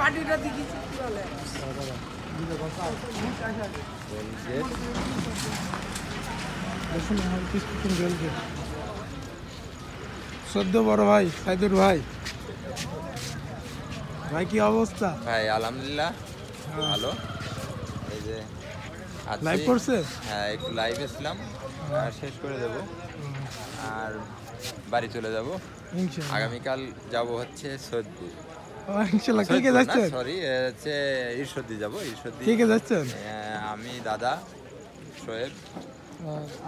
পার্টিটা দিয়েছি কি বলে সদ্য বড় ভাই সাইদুর ভাই, ভাই কি অবস্থা? ভাই আলহামদুলিল্লাহ ভালো। এই যে লাইভ করছে? হ্যাঁ, একটু লাইভ এসলাম, আর শেষ করে দেব আর বাড়ি চলে যাব। ইনশাআল্লাহ আগামীকাল যাব হচ্ছে সৈয়দপুর। ইনশাআল্লাহ। কে কে যাচ্ছেন? সরি, হচ্ছে ঈশ্বরদী যাব। ঈশ্বরদী কে কে যাচ্ছেন? আমি, দাদা, শোয়েব।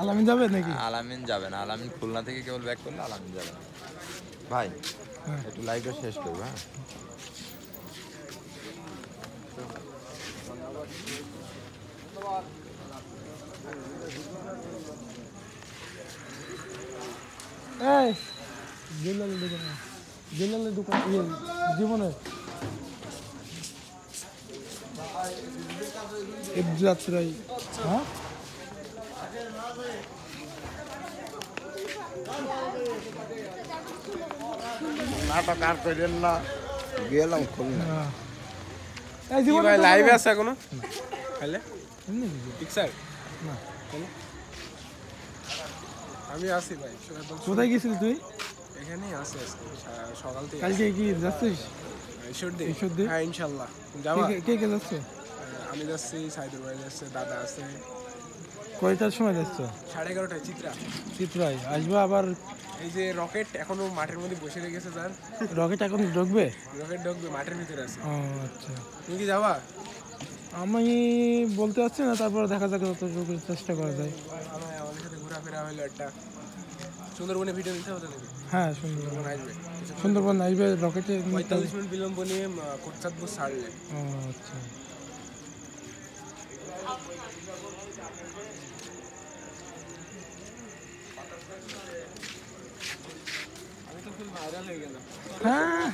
আলামিন যাবে নাকি? আলামিন যাবে না, আলামিন খুলনা থেকে কেবল ব্যাক করলে, আলামিন যাবে না। ভাই একটু লাইভটা শেষ করবো। হ্যাঁ, এই জেলালের দোকান জীবনে যাত্রাই। হ্যাঁ, নাটক আর করেন না, গেলাম খুলনা। এই জীবনে লাইভে আছে এখনো তাহলে ঠিক স্যার না। আমি আছি ভাই, কোথায় গেছিলি তুই? এখানেই আছি সকাল থেকে। কালকে কি যাচ্ছিস? ঈশ্বরদী? হ্যাঁ ইনশাল্লাহ যাবা। কে কে যাচ্ছে? আমি যাচ্ছি, সাইদুর ভাই যাচ্ছে, দাদা আছে। কয়টার সময় যাচ্ছ? 11:30 চিত্রা। চিত্রায় আসবা আবার? এই যে রকেট এখনো মাঠের মধ্যে বসে রেখেছে স্যার। রকেট এখন ঢুকবে? রকেট ঢুকবে, মাঠের ভিতরে আছে। ও আচ্ছা। তুমি কি যাবা? আমি বলতে পারছি না, তারপরে দেখা যাক যতটুকু চেষ্টা করা যায়। আমাদের সাথে ঘোরাফেরা হইলো একটা। সুন্দরবনে ভিডিও নিতে হবে নাকি? হ্যাঁ, সুন্দরবন আসবে। সুন্দরবন আসবে রকেটে। 45 মিনিট বিলম্ব নিয়ে কোটচাঁদপুর ছাড়লে। ও আচ্ছা। আমি তো ফুল ভাইরাল হয়ে গেলাম। হ্যাঁ,